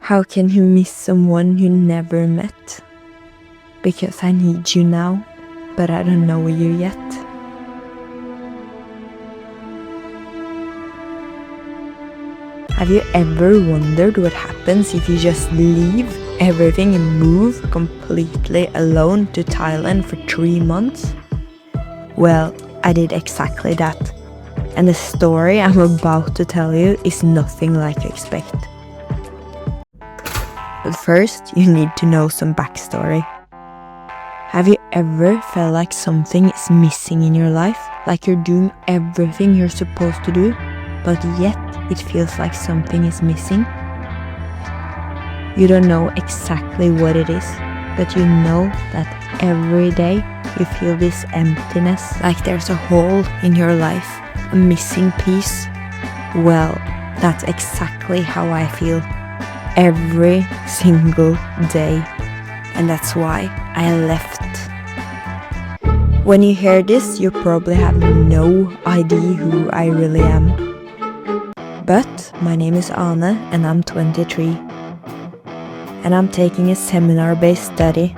How can you miss someone you never met? Because I need you now, but I don't know you yet. Have you ever wondered what happens if you just leave everything and move completely alone to Thailand for 3 months? Well, I did exactly that. And the story I'm about to tell you is nothing like you expect. But first, you need to know some backstory. Have you ever felt like something is missing in your life? Like you're doing everything you're supposed to do, but yet it feels like something is missing? You don't know exactly what it is, but you know that every day you feel this emptiness, like there's a hole in your life, a missing piece. Well, that's exactly how I feel every single day, and that's why I left. When you hear this, you probably have no idea who I really am. But my name is Ane and I'm 23. And I'm taking a seminar-based study.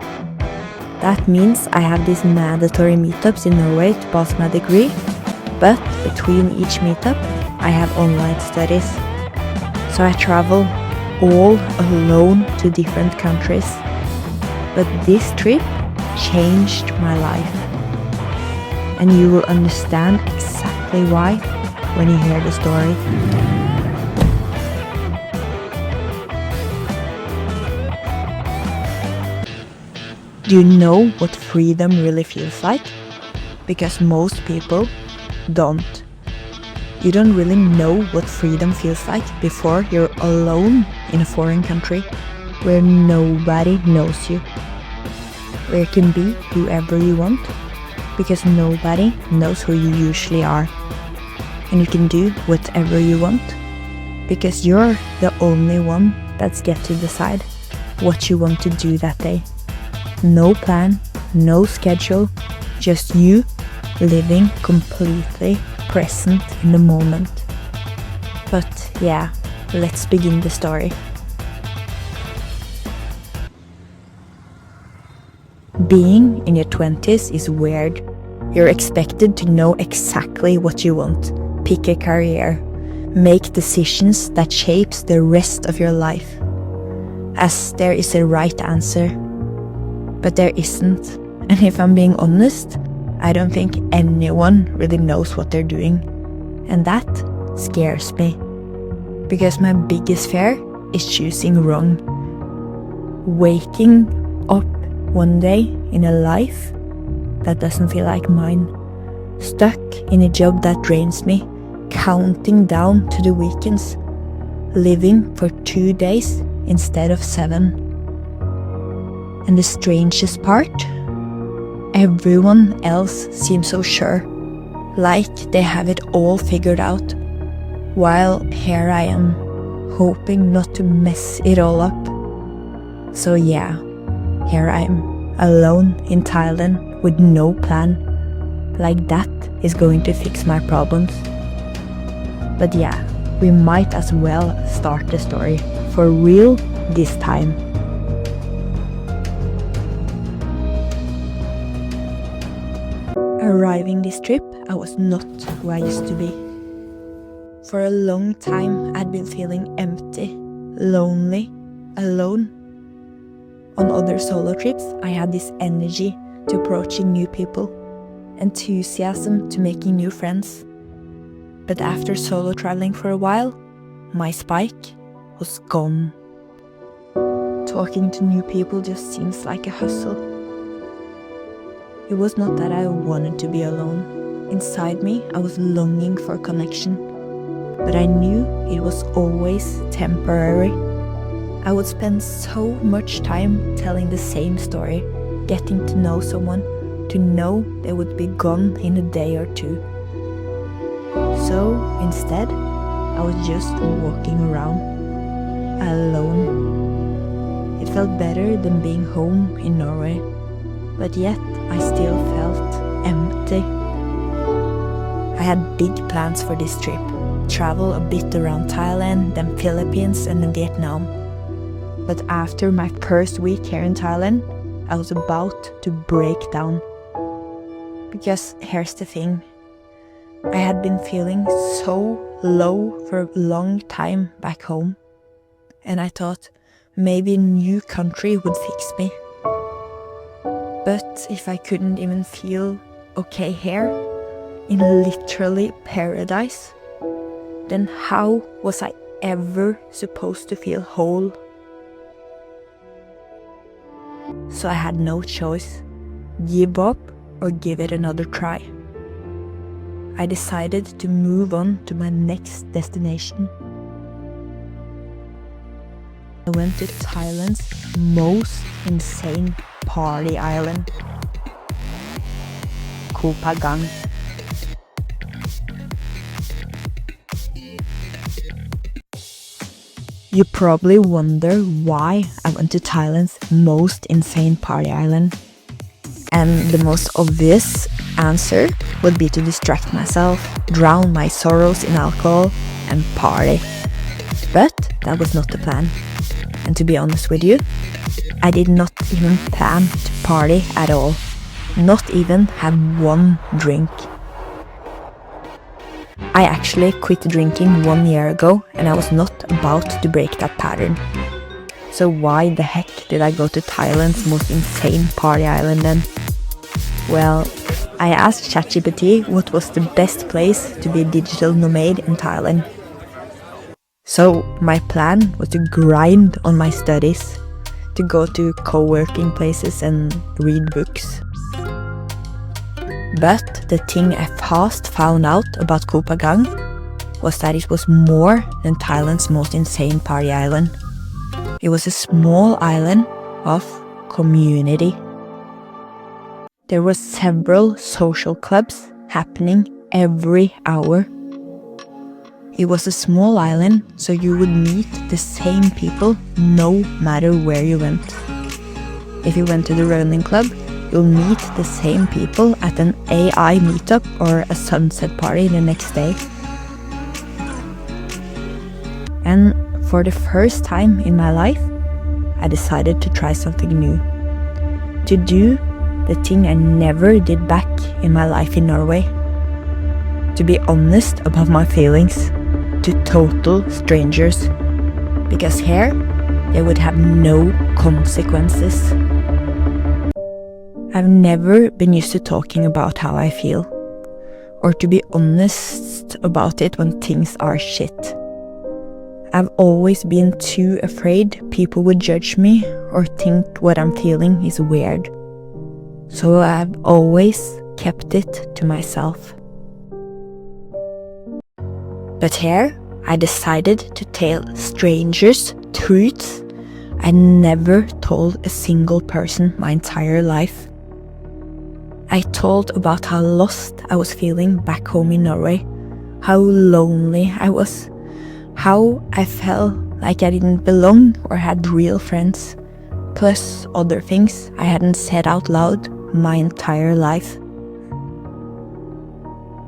That means I have these mandatory meetups in Norway to pass my degree, but between each meetup I have online studies. So I travel all alone to different countries. But this trip changed my life. And you will understand exactly why when you hear the story. Do you know what freedom really feels like? Because most people don't. You don't really know what freedom feels like before you're alone in a foreign country where nobody knows you. Where you can be whoever you want because nobody knows who you usually are. And you can do whatever you want because you're the only one that's get to decide what you want to do that day. No plan, no schedule, just you living completely present in the moment. But yeah, let's begin the story. Being in your 20s is weird. You're expected to know exactly what you want, pick a career, make decisions that shapes the rest of your life. As there is a right answer. But there isn't. And if I'm being honest, I don't think anyone really knows what they're doing. And that scares me. Because my biggest fear is choosing wrong. Waking up one day in a life that doesn't feel like mine. Stuck in a job that drains me. Counting down to the weekends. Living for 2 days instead of 7. And the strangest part, everyone else seems so sure, like they have it all figured out, while here I am, hoping not to mess it all up. So yeah, here I am, alone in Thailand with no plan, like that is going to fix my problems. But yeah, we might as well start the story, for real this time. Arriving this trip, I was not who I used to be. For a long time, I'd been feeling empty, lonely, alone. On other solo trips, I had this energy to approaching new people, enthusiasm to making new friends. But after solo traveling for a while, my spike was gone. Talking to new people just seems like a hustle. It was not that I wanted to be alone. Inside me, I was longing for connection. But I knew it was always temporary. I would spend so much time telling the same story, getting to know someone, to know they would be gone in a day or 2. So instead, I was just walking around, alone. It felt better than being home in Norway. But yet, I still felt empty. I had big plans for this trip. Travel a bit around Thailand, then Philippines and then Vietnam. But after my first week here in Thailand, I was about to break down. Because here's the thing. I had been feeling so low for a long time back home. And I thought maybe a new country would fix me. But if I couldn't even feel okay here, in literally paradise, then how was I ever supposed to feel whole? So I had no choice. Give up or give it another try. I decided to move on to my next destination. I went to Thailand's most insane party island, Koh Phangan. You probably wonder why I went to Thailand's most insane party island. And the most obvious answer would be to distract myself, drown my sorrows in alcohol, and party. But that was not the plan. And to be honest with you, I did not even plan to party at all. Not even have one drink. I actually quit drinking 1 year ago, and I was not about to break that pattern. So why the heck did I go to Thailand's most insane party island then? Well, I asked ChatGPT what was the best place to be a digital nomad in Thailand. So my plan was to grind on my studies, to go to co-working places and read books. But the thing I fast found out about Koh Phangan was that it was more than Thailand's most insane party island. It was a small island of community. There were several social clubs happening every hour. It was a small island, so you would meet the same people no matter where you went. If you went to the running club, you'll meet the same people at an AI meetup or a sunset party the next day. And for the first time in my life, I decided to try something new. To do the thing I never did back in my life in Norway. To be honest about my feelings to total strangers. Because here, they would have no consequences. I've never been used to talking about how I feel, or to be honest about it when things are shit. I've always been too afraid people would judge me or think what I'm feeling is weird. So I've always kept it to myself. But here, I decided to tell strangers truths I never told a single person my entire life. I told about how lost I was feeling back home in Norway, how lonely I was, how I felt like I didn't belong or had real friends, plus other things I hadn't said out loud my entire life.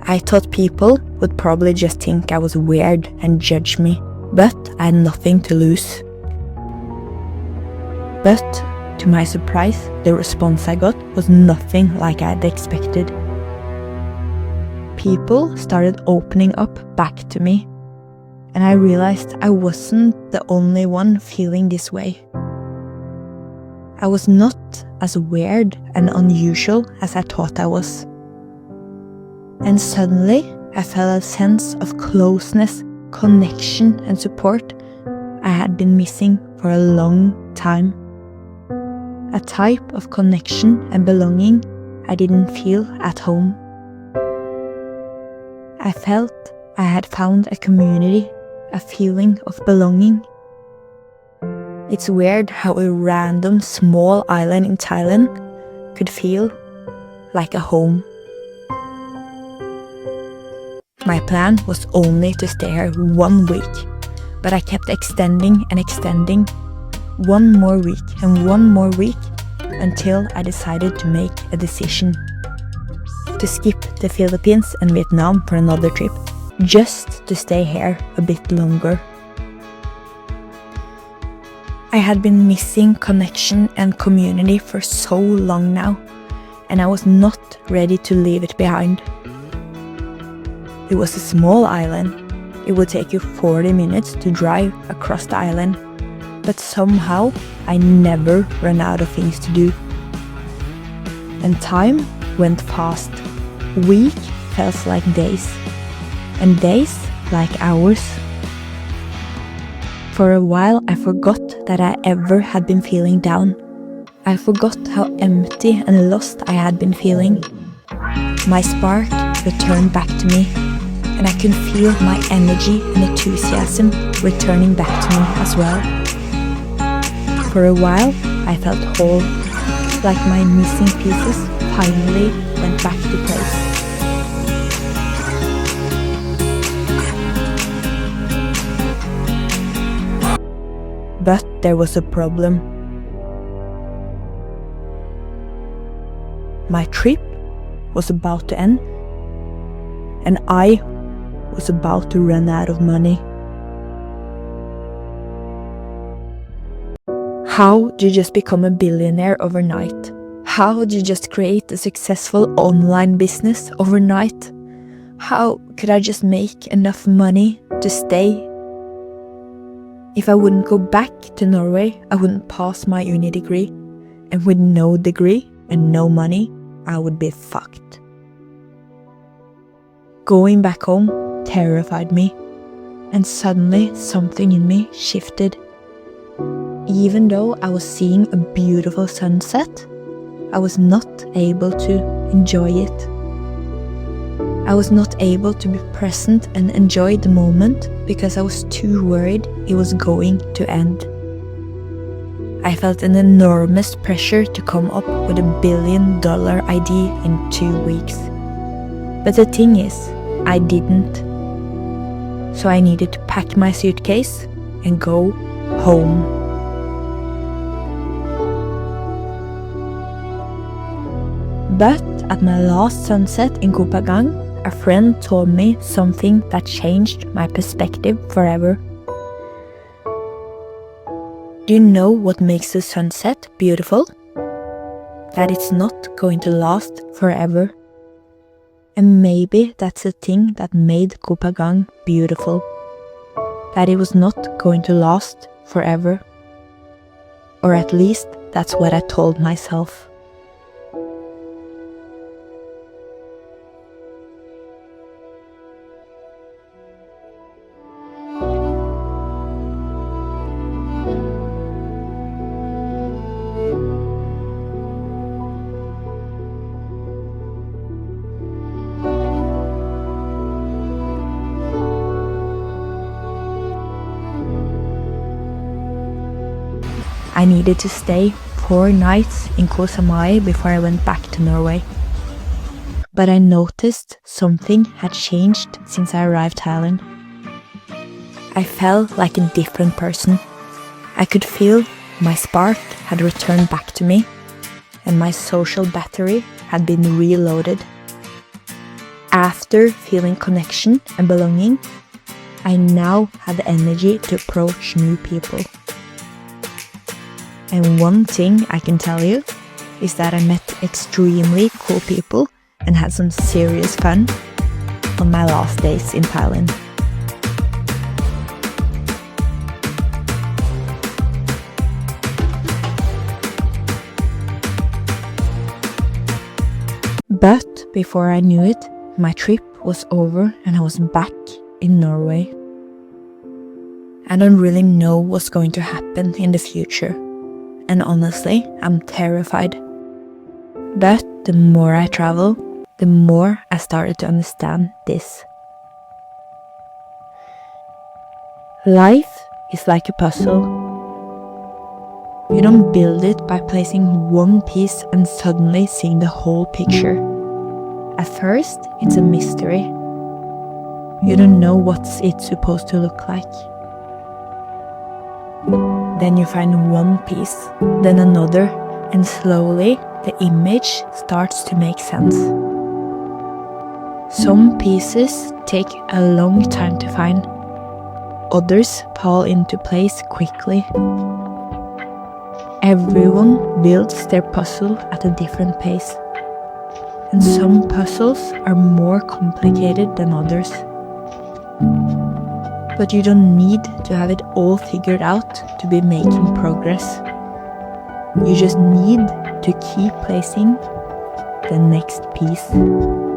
I thought people would probably just think I was weird and judge me, but I had nothing to lose. But to my surprise, the response I got was nothing like I had expected. People started opening up back to me, and I realized I wasn't the only one feeling this way. I was not as weird and unusual as I thought I was. And suddenly, I felt a sense of closeness, connection, and support I had been missing for a long time. A type of connection and belonging I didn't feel at home. I felt I had found a community, a feeling of belonging. It's weird how a random small island in Thailand could feel like a home. My plan was only to stay here 1 week, but I kept extending and extending. 1 more week and 1 more week until I decided to make a decision. To skip the Philippines and Vietnam for another trip, just to stay here a bit longer. I had been missing connection and community for so long now, and I was not ready to leave it behind. It was a small island. It would take you 40 minutes to drive across the island, but somehow I never ran out of things to do. And time went fast. Week felt like days, and days like hours. For a while I forgot that I ever had been feeling down. I forgot how empty and lost I had been feeling. My spark returned back to me, and I could feel my energy and enthusiasm returning back to me as well. For a while I felt whole, like my missing pieces finally went back to place. But there was a problem. My trip was about to end, and I was about to run out of money. How do you just become a billionaire overnight? How do you just create a successful online business overnight? How could I just make enough money to stay? If I wouldn't go back to Norway, I wouldn't pass my uni degree. And with no degree and no money, I would be fucked. Going back home terrified me, and suddenly something in me shifted. Even though I was seeing a beautiful sunset, I was not able to enjoy it. I was not able to be present and enjoy the moment because I was too worried it was going to end. I felt an enormous pressure to come up with $1 billion idea in 2 weeks. But the thing is, I didn't. So I needed to pack my suitcase and go home. But at my last sunset in Koh Phangan, a friend told me something that changed my perspective forever. Do you know what makes the sunset beautiful? That it's not going to last forever. And maybe that's the thing that made Koh Phangan beautiful. That it was not going to last forever. Or at least that's what I told myself. I needed to stay 4 nights in Koh Phangan before I went back to Norway. But I noticed something had changed since I arrived Thailand. I felt like a different person. I could feel my spark had returned back to me, and my social battery had been reloaded. After feeling connection and belonging, I now had the energy to approach new people. And one thing I can tell you is that I met extremely cool people and had some serious fun on my last days in Thailand. But before I knew it, my trip was over and I was back in Norway. I don't really know what's going to happen in the future. And honestly, I'm terrified. But the more I travel, the more I started to understand this. Life is like a puzzle. You don't build it by placing one piece and suddenly seeing the whole picture. At first, it's a mystery. You don't know what it's supposed to look like. Then you find one piece, then another, and slowly the image starts to make sense. Some pieces take a long time to find. Others fall into place quickly. Everyone builds their puzzle at a different pace. And some puzzles are more complicated than others. But you don't need to have it all figured out to be making progress. You just need to keep placing the next piece.